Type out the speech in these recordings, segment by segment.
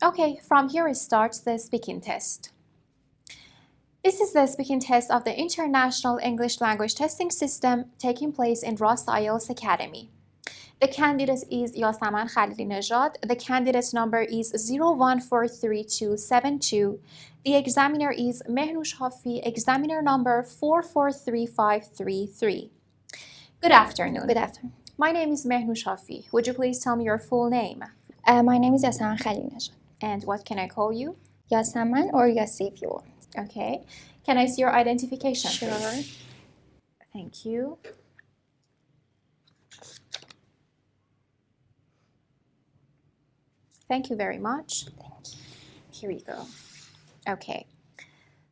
Okay, from here it starts the speaking test. This is the speaking test of the International English Language Testing System taking place in Ross IELTS Academy. The candidate is Yasaman Khalili Nejad. The candidate number is 014372. The examiner is Mehnoush Hafi, examiner number 443533. Good afternoon. Good afternoon. My name is Mehnoush Hafi. Would you please tell me your full name? My name is Yasaman Khalili Nejad. And what can I call you? Yasaman or Yassi if you want. Okay. Can I see your identification? Sure. Please? Thank you. Thank you very much. Thank you. Here we go. Okay.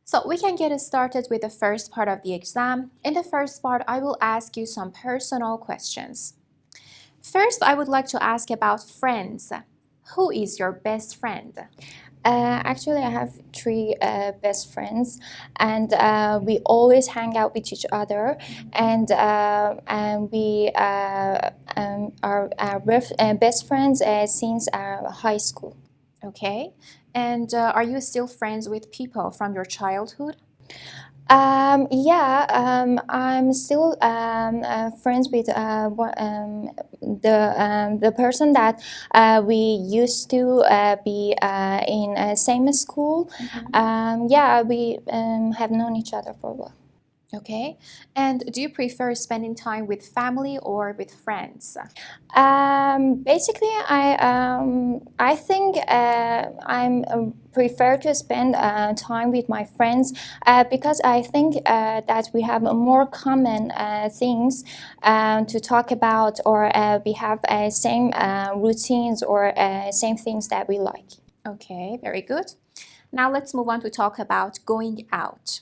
So we can get started with the first part of the exam. In the first part, I will ask you some personal questions. First, I would like to ask about friends. Who is your best friend? Actually, I have three best friends, and we always hang out with each other, and we are best friends since high school. Okay. And are you still friends with people from your childhood? I'm still friends with the person that we used to be in same school. We have known each other for a while. Okay. And do you prefer spending time with family or with friends? Basically, I think I'm prefer to spend time with my friends because I think that we have more common things to talk about, or we have same routines or same things that we like. Okay, very good. Now let's move on to talk about going out.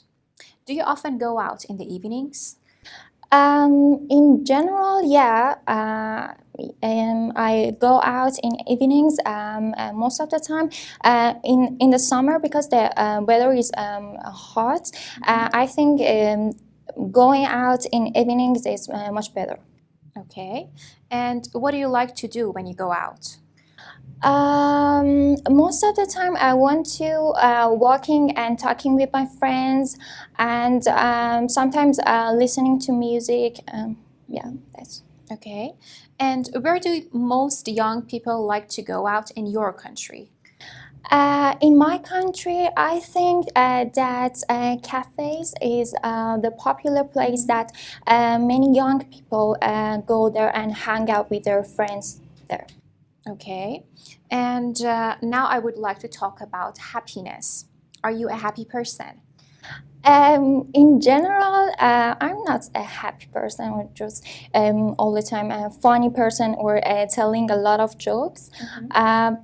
Do you often go out in the evenings? In general, yeah. I go out in evenings most of the time. In the summer, because the weather is hot, I think going out in evenings is much better. Okay. And what do you like to do when you go out? Most of the time I want to walking and talking with my friends, and sometimes listening to music. That's okay. And where do most young people like to go out in your country? In my country, I think that cafes is the popular place that many young people go there and hang out with their friends there. Okay. And now I would like to talk about happiness. Are you a happy person? In general, I'm not a happy person, or just all the time a funny person, or telling a lot of jokes. But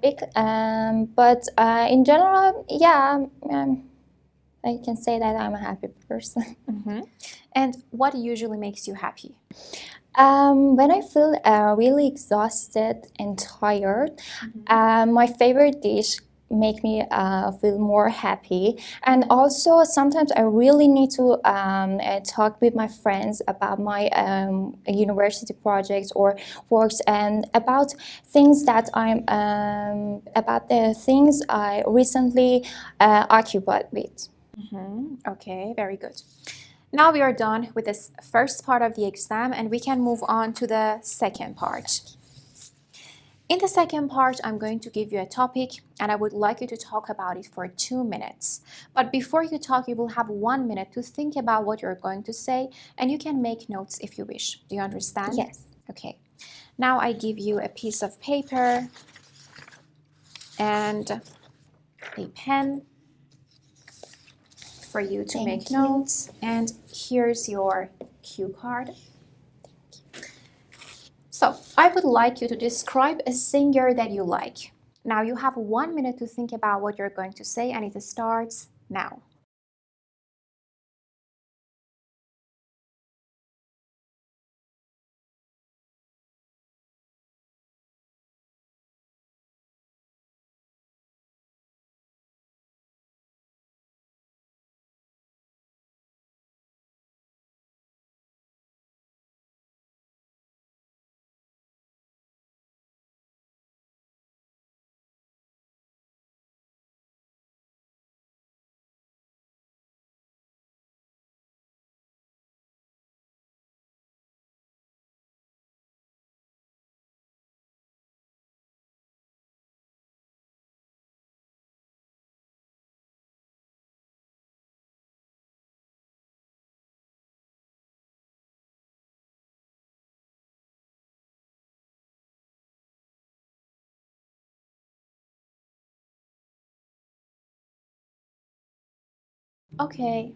in general, yeah, I can say that I'm a happy person. And what usually makes you happy? When I feel really exhausted and tired, my favorite dish make me feel more happy. And also sometimes I really need to talk with my friends about my university projects or works, and about things that about the things I recently occupied with. Okay, very good. Now we are done with this first part of the exam, and we can move on to the second part. In the second part, I'm going to give you a topic, and I would like you to talk about it for 2 minutes. But before you talk, you will have 1 minute to think about what you're going to say, and you can make notes if you wish. Do you understand? Yes. Okay. Now I give you a piece of paper and a pen for you to make notes, and here's your cue card. So I would like you to describe a singer that you like. Now you have 1 minute to think about what you're going to say, and it starts now. Okay,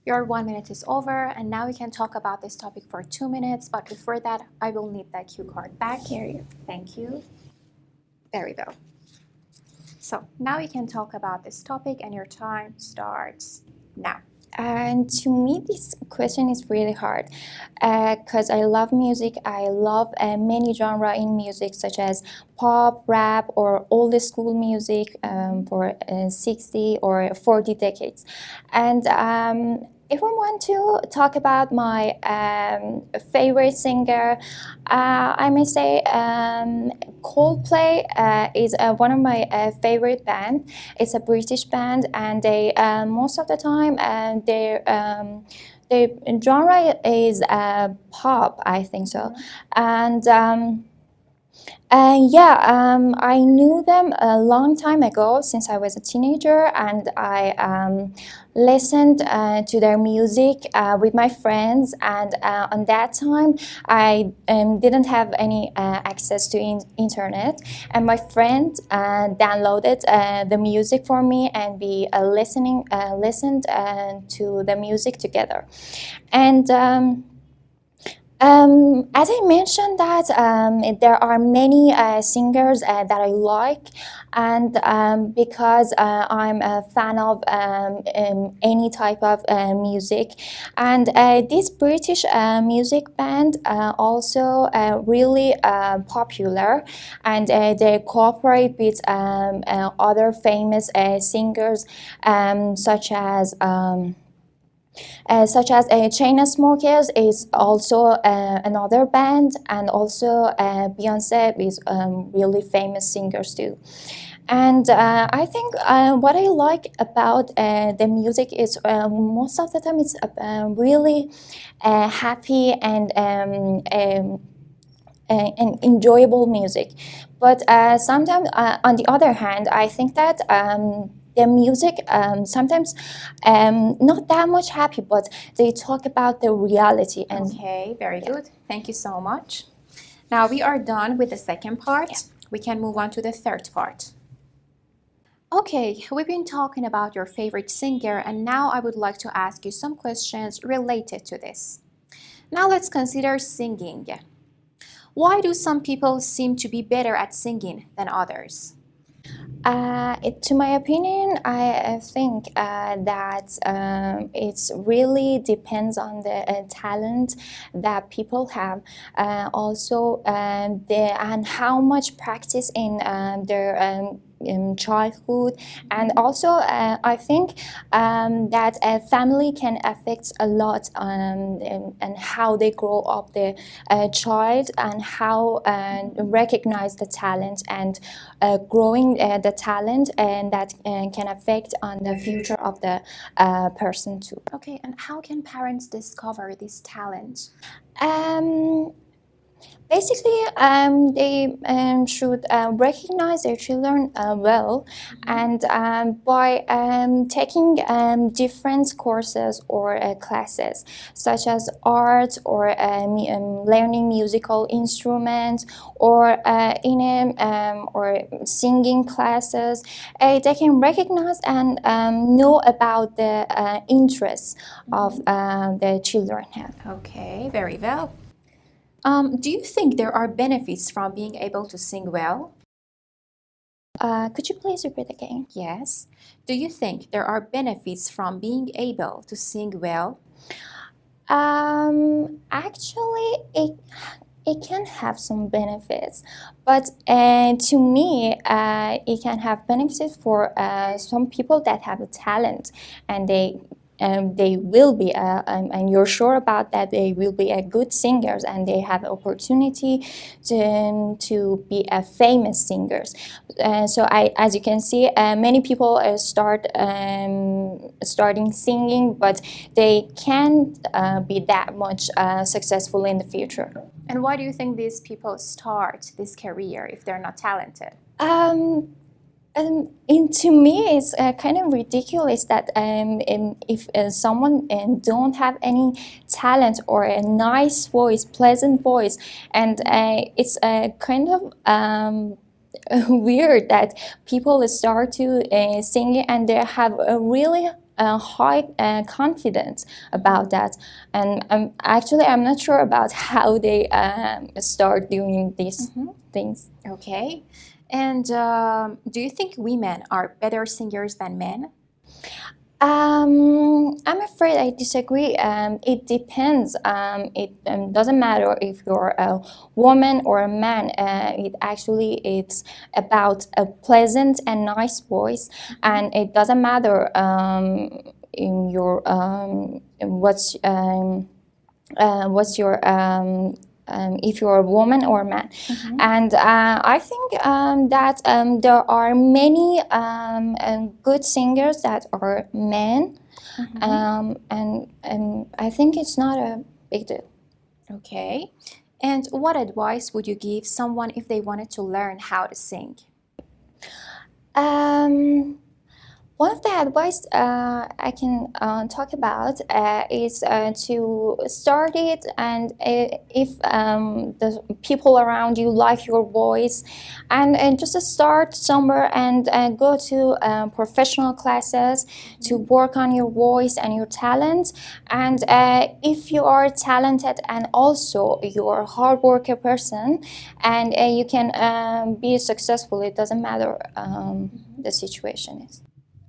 your 1 minute is over, and now we can talk about this topic for 2 minutes. But before that, I will need that cue card back. Here, thank you. Very well. So now we can talk about this topic, and your time starts now. And to me, this question is really hard because I love music. I love many genres in music, such as pop, rap, or old school music for 60 or 40 decades. And if I want to talk about my favorite singer, I may say Coldplay is one of my favorite band. It's a British band, and they most of the time their genre is pop, I think so, and yeah, I knew them a long time ago since I was a teenager, and I listened to their music with my friends. And on that time, I didn't have any access to internet, and my friend downloaded the music for me, and we listened to the music together. And as I mentioned that there are many singers that I like, and because I'm a fan of any type of music, and this British music band also really popular, and they cooperate with other famous singers such as Chainsmokers is also another band, and also Beyonce is really famous singers too. And I think what I like about the music is most of the time it's really happy and enjoyable music. But sometimes, on the other hand, I think that the music sometimes not that much happy, but they talk about the reality. And Okay, very good. Thank you so much. Now we are done with the second part. Yeah. We can move on to the third part. Okay, we've been talking about your favorite singer, and now I would like to ask you some questions related to this. Now let's consider singing. Why do some people seem to be better at singing than others? To my opinion, I think that it really depends on the talent that people have. Also, and how much practice in their in childhood, and also I think that a family can affect a lot and how they grow up the child, and how recognize the talent, and growing the talent, and that can affect on the future of the person too. Okay, and how can parents discover this talent? Basically, they should recognize their children well, and by taking different courses or classes, such as art, or learning musical instruments, or in or singing classes, they can recognize and know about the interests of the children have. Okay, very well. Do you think there are benefits from being able to sing well? Could you please repeat again? Yes. Do you think there are benefits from being able to sing well? Actually, it can have some benefits, but to me, it can have benefits for some people that have a talent, and they will be, and you're sure about that, they will be a good singers, and they have opportunity to be a famous singers. So as you can see, many people starting singing, but they can't be that much successful in the future. And why do you think these people start this career if they're not talented? And to me, it's kind of ridiculous that if someone don't have any talent or a nice voice, pleasant voice, and it's kind of weird that people start to sing, and they have a really high confidence about that. And I'm not sure about how they start doing these things. Okay. And do you think women are better singers than men? I'm afraid I disagree. It depends. It doesn't matter if you're a woman or a man. It's about a pleasant and nice voice, and it doesn't matter in your what's your if you're a woman or a man. And I think that there are many good singers that are men, and I think it's not a big deal. Okay. And what advice would you give someone if they wanted to learn how to sing? One of the advice I can talk about is to start it, and if the people around you like your voice, and just start somewhere and go to professional classes to work on your voice and your talent. And if you are talented and also you're a hard worker person, and you can be successful, it doesn't matter the situation is.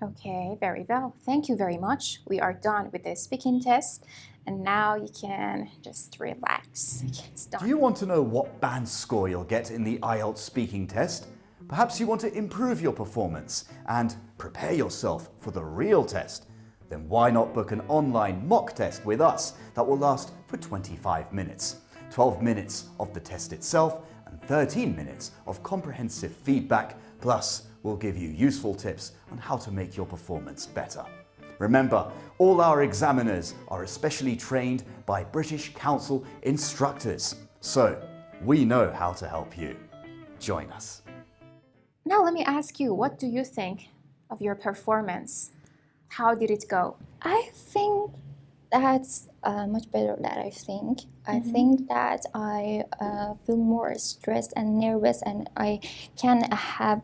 Okay, very well. Thank you very much. We are done with the speaking test, and now you can just relax. It's done. Do you want to know what band score you'll get in the IELTS speaking test? Perhaps you want to improve your performance and prepare yourself for the real test? Then why not book an online mock test with us that will last for 25 minutes? 12 minutes of the test itself and 13 minutes of comprehensive feedback, plus we'll give you useful tips on how to make your performance better. Remember, all our examiners are especially trained by British Council instructors, so we know how to help you. Join us. Now let me ask you, what do you think of your performance? How did it go? I think that's much better than I think. I think that I feel more stressed and nervous, and I can have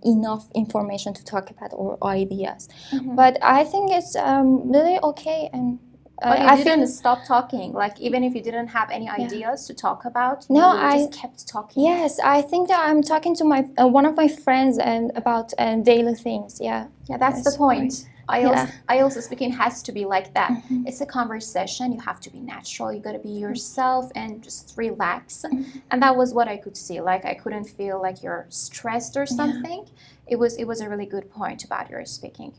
enough information to talk about or ideas. But I think it's really okay, and But you I didn't think stop talking, like even if you didn't have any ideas to talk about, No, you just kept talking. yes, I think that I'm talking to my one of my friends and about daily things. Yeah, Yeah, that's the Yes, point. Yeah. IELTS speaking has to be like that. It's a conversation. You have to be natural. You got to be yourself and just relax. And that was what I could see. Like I couldn't feel like you're stressed or something. It was a really good point about your speaking.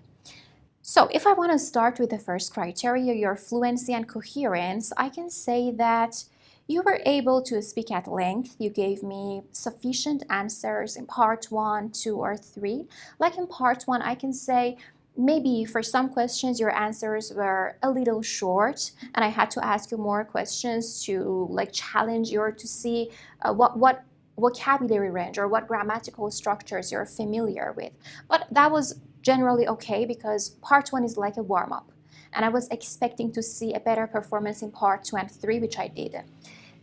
So if I want to start with the first criteria, your fluency and coherence, I can say that you were able to speak at length. You gave me sufficient answers in part 1, 2, or 3. Like in part 1, I can say maybe for some questions your answers were a little short, and I had to ask you more questions to like challenge you or to see what vocabulary range or what grammatical structures you're familiar with. But that was generally okay because part 1 is like a warm-up, and I was expecting to see a better performance in part 2 and 3, which I did.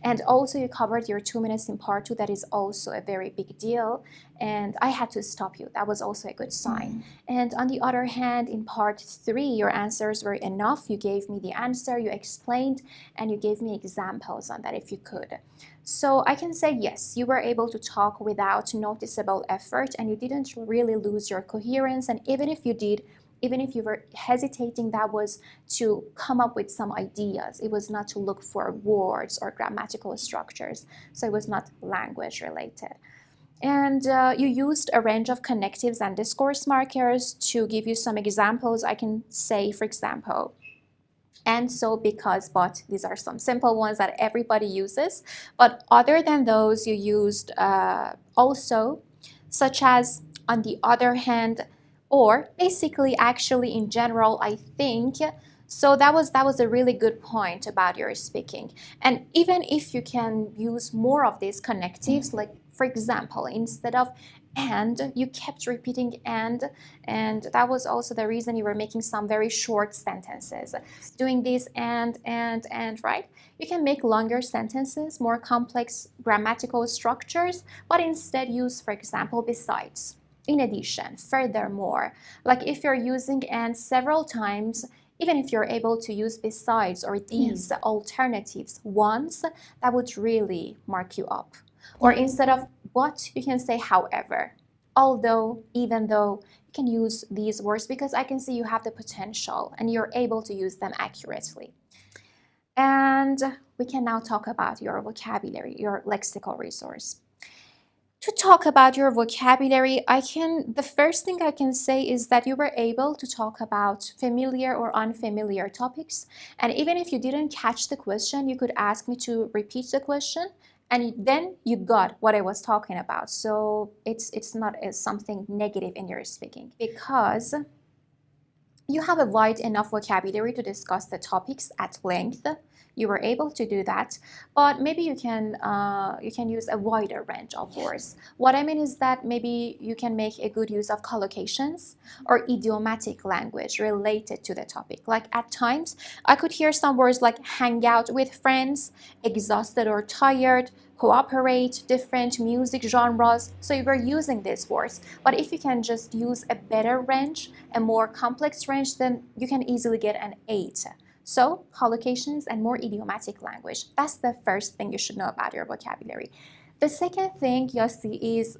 And also you covered your 2 minutes in part 2. That is also a very big deal, and I had to stop you. That was also a good sign. And on the other hand, in part 3, your answers were enough. You gave me the answer, you explained, and you gave me examples on that if you could. So I can say yes, you were able to talk without noticeable effort, and you didn't really lose your coherence. And even if you did, even if you were hesitating, that was to come up with some ideas. It was not to look for words or grammatical structures. So it was not language related. And you used a range of connectives and discourse markers. To give you some examples, I can say, for example, and so, because, but. These are some simple ones that everybody uses. But other than those, you used also, such as, on the other hand, or basically, actually, in general, I think. So that was a really good point about your speaking. And even if you can use more of these connectives, like for example, instead of and, you kept repeating and that was also the reason you were making some very short sentences. Doing this and, right? You can make longer sentences, more complex grammatical structures, but instead use, for example, besides. in addition, furthermore, like if you're using and several times, even if you're able to use besides or these alternatives once, that would really mark you up. Or instead of but, you can say however, although, even though. You can use these words because I can see you have the potential and you're able to use them accurately. And we can now talk about your vocabulary, your lexical resource. To talk about your vocabulary, the first thing I can say is that you were able to talk about familiar or unfamiliar topics. And even if you didn't catch the question, you could ask me to repeat the question, and then you got what I was talking about. So it's not something negative in your speaking, because you have a wide enough vocabulary to discuss the topics at length. You were able to do that, but maybe you can use a wider range of words. What I mean is that maybe you can make a good use of collocations or idiomatic language related to the topic. Like at times, I could hear some words like hang out with friends, exhausted or tired, cooperate, different music genres. So you were using these words. But if you can just use a better range, a more complex range, then you can easily get an 8. So collocations and more idiomatic language. That's the first thing you should know about your vocabulary. The second thing, Yossi, is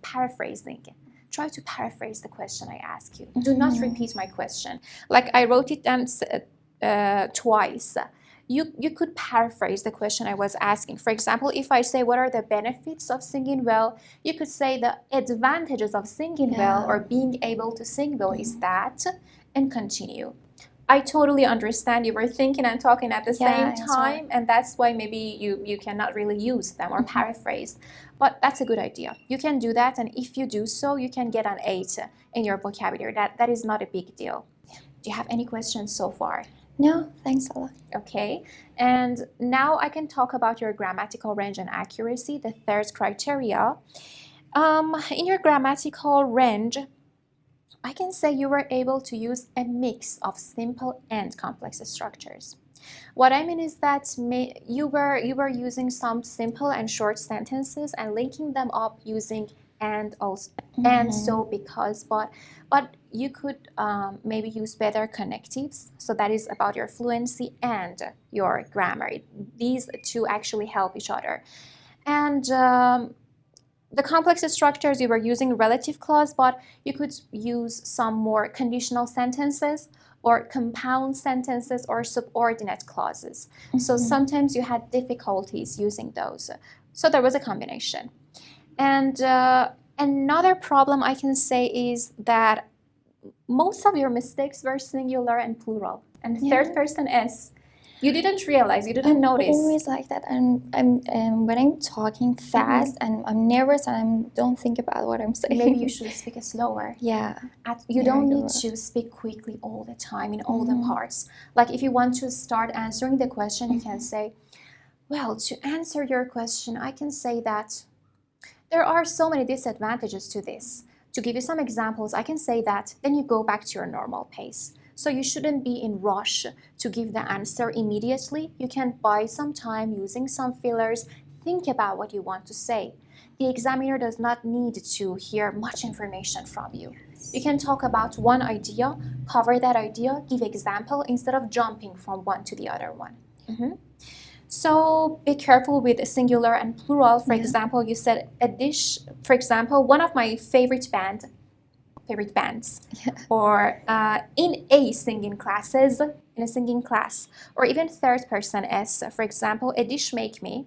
paraphrasing. Try to paraphrase the question I ask you. Do not repeat my question. Like I wrote it down twice. You could paraphrase the question I was asking. For example, if I say, what are the benefits of singing well? You could say the advantages of singing well or being able to sing well is that, and continue. I totally understand you were thinking and talking at the same time, and that's why maybe you cannot really use them or paraphrase. But that's a good idea. You can do that, and if you do so, you can get an 8 in your vocabulary. That is not a big deal. Do you have any questions so far? No, thanks a lot. Okay, and now I can talk about your grammatical range and accuracy, the third criteria. In your grammatical range, I can say you were able to use a mix of simple and complex structures. What I mean is that you were using some simple and short sentences and linking them up using and also and so because but you could maybe use better connectives. So that is about your fluency and your grammar. These two actually help each other. And the complex structures, you were using relative clause, but you could use some more conditional sentences or compound sentences or subordinate clauses. So sometimes you had difficulties using those. So there was a combination. And another problem I can say is that most of your mistakes were singular and plural, and third person S. You didn't realize, you didn't notice. Always like that, and when I'm talking fast and I'm nervous and I don't think about what I'm saying. Maybe you should speak slower. Yeah. You don't need to speak quickly all the time in all the parts. Like if you want to start answering the question, you can say, well, to answer your question, I can say that there are so many disadvantages to this. To give you some examples, I can say that, then you go back to your normal pace. So you shouldn't be in rush to give the answer immediately. You can buy some time using some fillers. Think about what you want to say. The examiner does not need to hear much information from you. You can talk about one idea, cover that idea, give example instead of jumping from one to the other one. So be careful with singular and plural. For example, you said a dish. For example, one of my favorite bands, or in a singing class, or even third person S. For example, a dish makes me.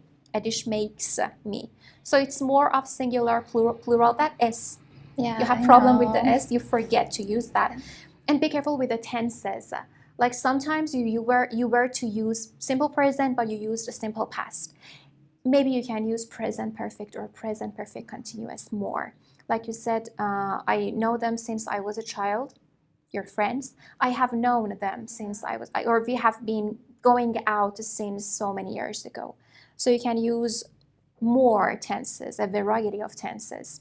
So it's more of singular, plural. That S. You have problem with the S. You forget to use that, and be careful with the tenses. Like sometimes you were to use simple present, but you used a simple past. Maybe you can use present perfect or present perfect continuous more. Like you said, I know them since I was a child, your friends. I have known them since or we have been going out since so many years ago. So you can use more tenses, a variety of tenses.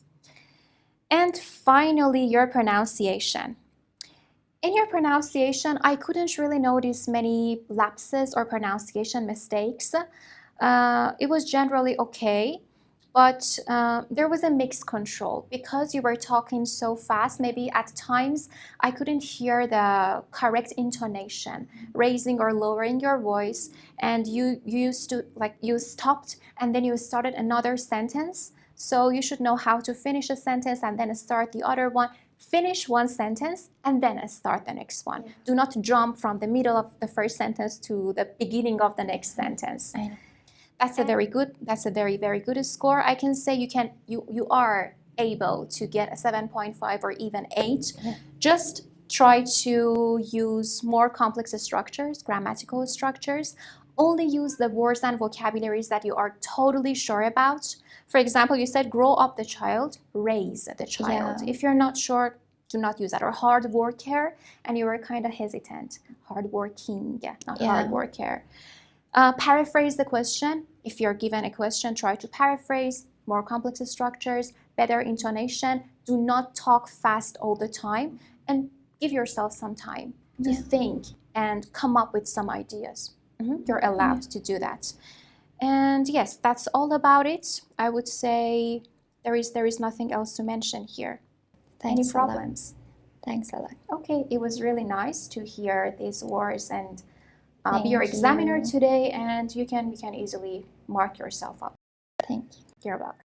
And finally, your pronunciation. In your pronunciation, I couldn't really notice many lapses or pronunciation mistakes. It was generally okay. but there was a mixed control because you were talking so fast. Maybe at times I couldn't hear the correct intonation, raising or lowering your voice, and you used to, like, you stopped and then you started another sentence. So you should know how to finish a sentence and then start the other one. Finish one sentence and then start the next one. Do not jump from the middle of the first sentence to the beginning of the next sentence. That's a very very good score. I can say you are able to get a 7.5 or even 8. Just try to use more complex structures, grammatical structures. Only use the words and vocabularies that you are totally sure about. For example, you said grow up the child, raise the child. If you're not sure, do not use that. Or hard worker, and you were kind of hesitant. Hard working, not hard worker. Paraphrase the question. If you're given a question, try to paraphrase. More complex structures, better intonation. Do not talk fast all the time, and give yourself some time to think and come up with some ideas. You're allowed to do that. And yes, that's all about it. I would say there is nothing else to mention here. Thanks Any problems? Thanks a lot. Okay, it was really nice to hear these words and be your Thank examiner you. today, and you can easily mark yourself up. Thank you. You're welcome.